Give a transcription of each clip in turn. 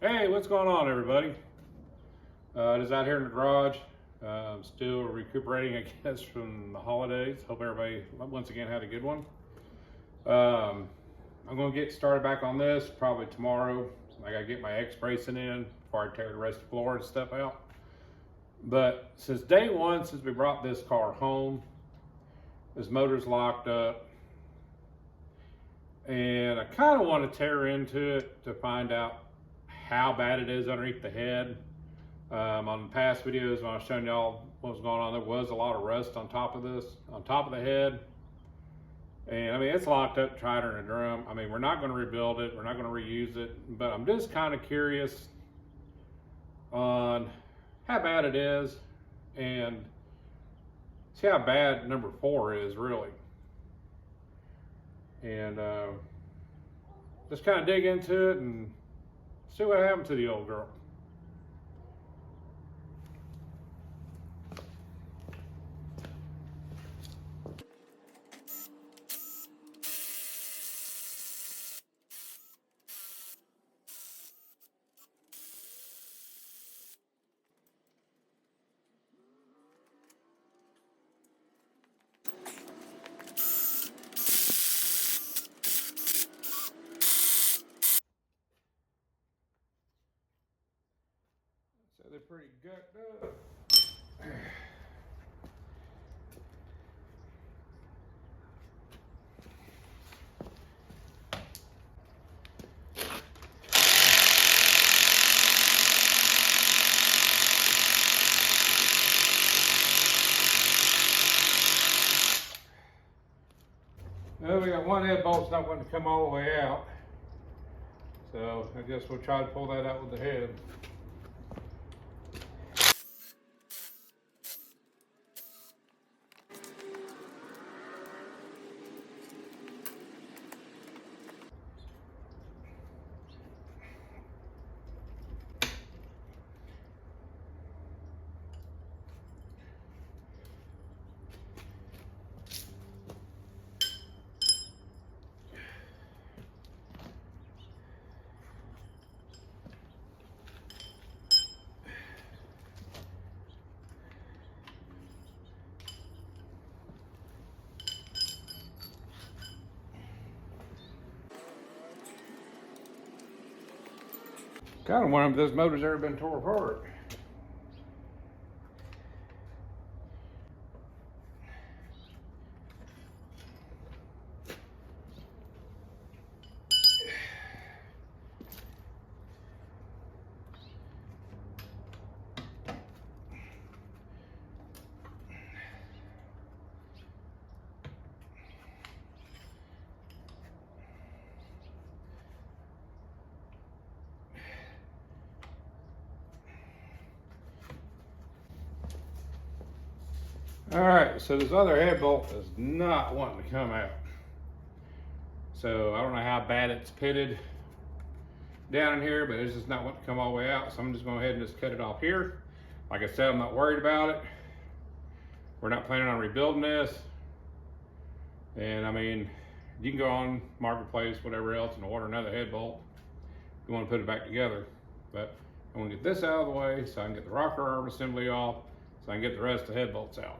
Hey, what's going on, everybody? Just out here in the garage. I'm still recuperating, I guess, from the holidays. Hope everybody, once again, had a good one. I'm going to get started back on this probably tomorrow. I got to get my X-bracing in before I tear the rest of the floor and stuff out. But since day one, since we brought this car home, this motor's locked up. And I kind of want to tear into it to find out how bad it is underneath the head. On past videos when I was showing y'all what was going on, there was a lot of rust on top of this, on top of the head. And I mean, it's locked up tighter than a drum. I mean, we're not going to rebuild it, we're not going to reuse it, but I'm just kind of curious on how bad it is and see how bad number 4 is really. And just kind of dig into it and see what happened to the old girl. So they're pretty gucked up. Well, we got one head bolt's not wanting to come all the way out. So I guess we'll try to pull that out with the head. Kind of wonder if this motor's ever been tore apart. All right, so this other head bolt is not wanting to come out. So I don't know how bad it's pitted down in here, but it's just not wanting to come all the way out. So I'm just going ahead and just cut it off here. Like I said, I'm not worried about it. We're not planning on rebuilding this. And I mean, you can go on Marketplace, whatever else, and order another head bolt if you want to put it back together. But I'm going to get this out of the way so I can get the rocker arm assembly off, so I can get the rest of the head bolts out.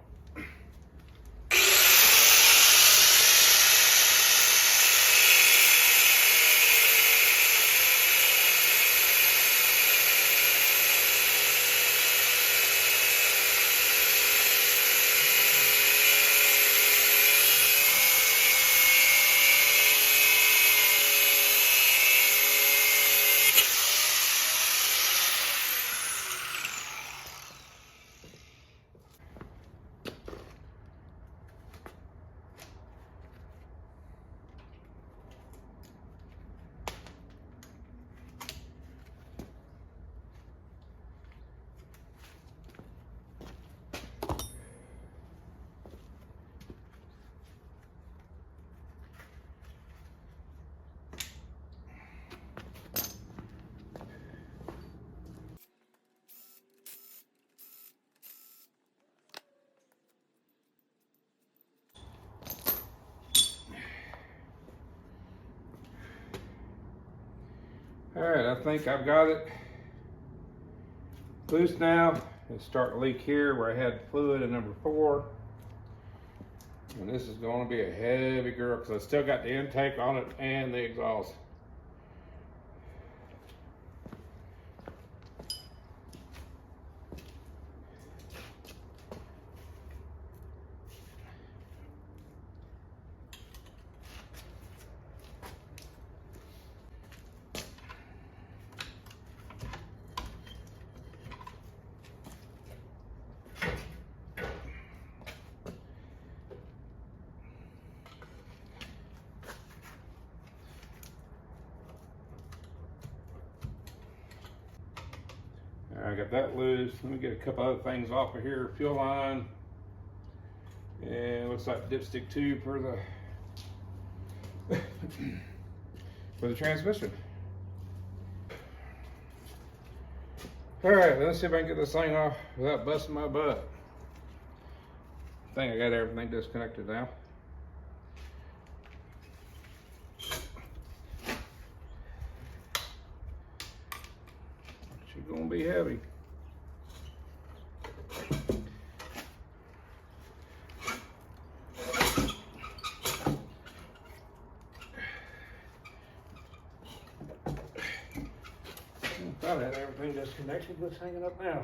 All right, I think I've got it loose now. It's starting to leak here where I had fluid in number 4. And this is going to be a heavy girl because I still got the intake on it and the exhaust. All right, I got that loose. Let me get a couple other things off of here. Fuel line. And looks like dipstick tube for the for the transmission. All right, let's see if I can get this thing off without busting my butt. I think I got everything disconnected now. She's gonna be heavy. I thought I had everything disconnected, but it's hanging up now.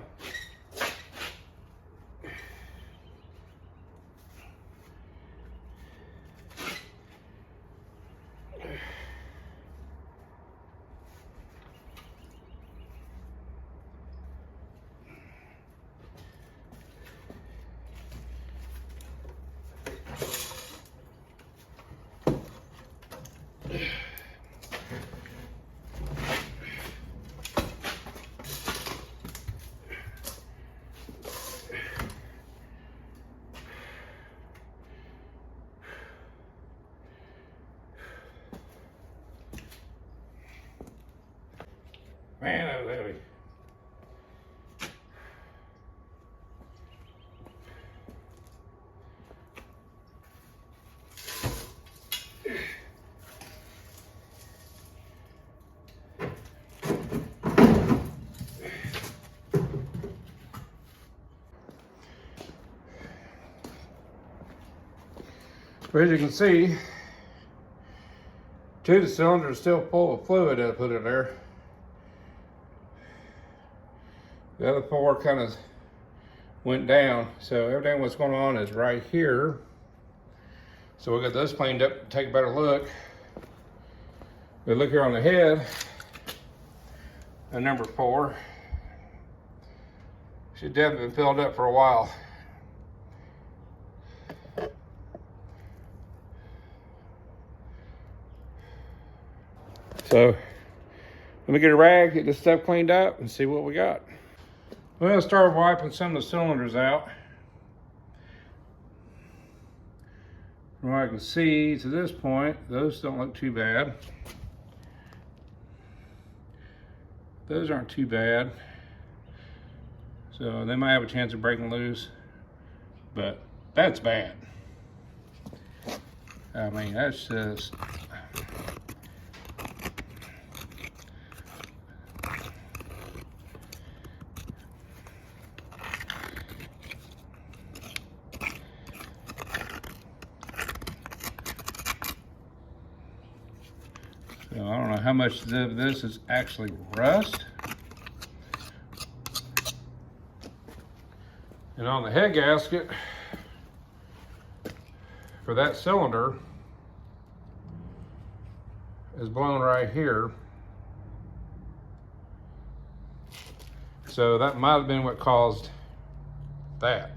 Man, that was heavy. But as you can see, 2 of the cylinders are still full of fluid that I put in there. The other 4 kind of went down. So everything what's going on is right here. So we got those cleaned up, take a better look. We look here on the head, and number 4. She's definitely been filled up for a while. So let me get a rag, get this stuff cleaned up, and see what we got. Well, start wiping some of the cylinders out. From what I can see to this point, those don't look too bad. Those aren't too bad. So they might have a chance of breaking loose, but that's bad. I mean, that's just... So I don't know how much of this is actually rust. And on the head gasket for that cylinder is blown right here. So that might have been what caused that.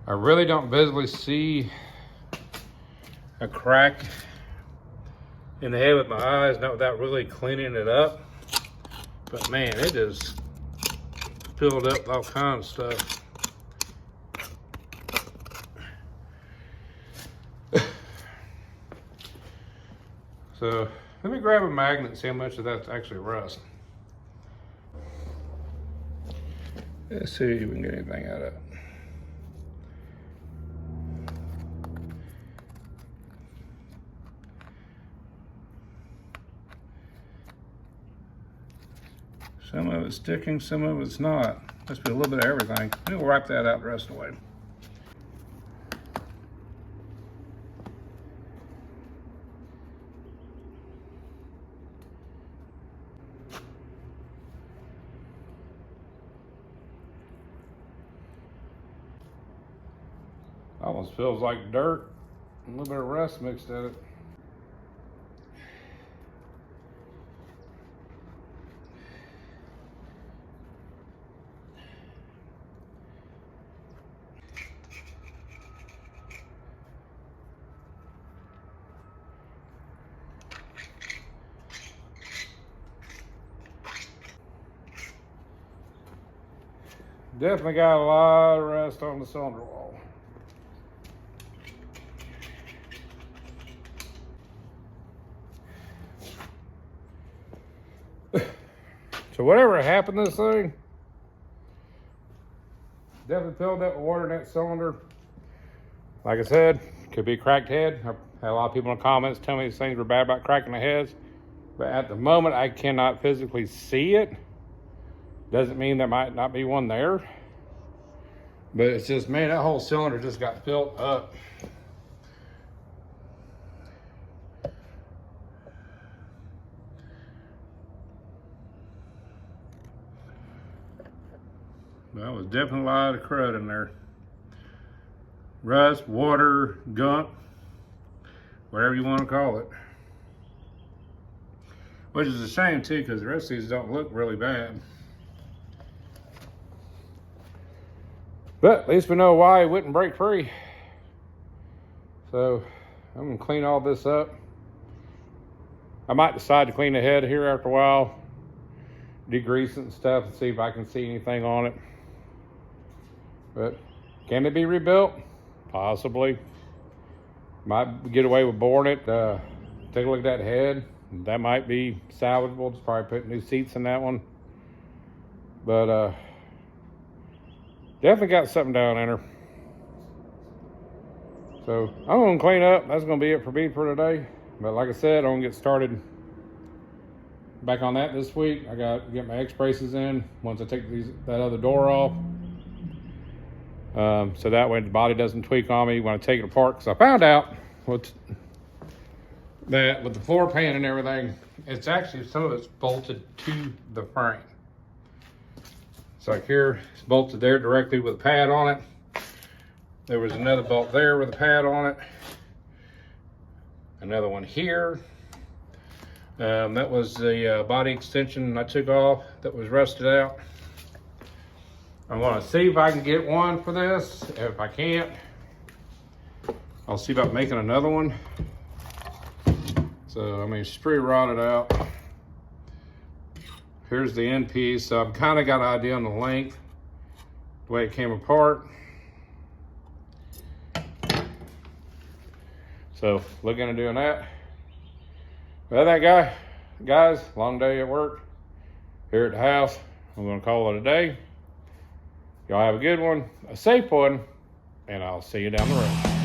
I really don't visibly see a crack in the head with my eyes, not without really cleaning it up. But man, it just filled up all kinds of stuff. So let me grab a magnet and see how much of that's actually rust. Let's see if we can get anything out of it. Some of it's sticking, some of it's not. Must be a little bit of everything. We'll wipe that out the rest of the way. Almost feels like dirt, a little bit of rust mixed in it. Definitely got a lot of rust on the cylinder wall. So whatever happened to this thing, definitely filled up with water in that cylinder. Like I said, could be a cracked head. I had a lot of people in the comments tell me these things were bad about cracking the heads. But at the moment, I cannot physically see it. Doesn't mean there might not be one there. But it's just, man, that whole cylinder just got filled up. That was definitely a lot of crud in there. Rust, water, gunk, whatever you want to call it. Which is a shame too, because the rest of these don't look really bad. But at least we know why it wouldn't break free. So I'm gonna clean all this up. I might decide to clean the head here after a while, degrease it and stuff, and see if I can see anything on it. But can it be rebuilt? Possibly. Might get away with boring it. Take a look at that head. That might be salvageable. Just probably put new seats in that one. But definitely got something down in her. So I'm gonna clean up. That's gonna be it for me for today. But like I said, I'm gonna get started back on that this week. I got to get my X braces in once I take that other door off. So that way the body doesn't tweak on me when I take it apart. Because I found out that with the floor pan and everything, it's actually, some of it's bolted to the frame. It's like here, it's bolted there directly with a pad on it. There was another bolt there with a pad on it. Another one here. That was the body extension I took off that was rusted out. I'm gonna see if I can get one for this. If I can't, I'll see about making another one. So, I mean, it's pretty rotted out. Here's the end piece. So I've kind of got an idea on the length, the way it came apart. So, looking at doing that. Well, that guys, long day at work. Here at the house, I'm gonna call it a day. Y'all have a good one, a safe one, and I'll see you down the road.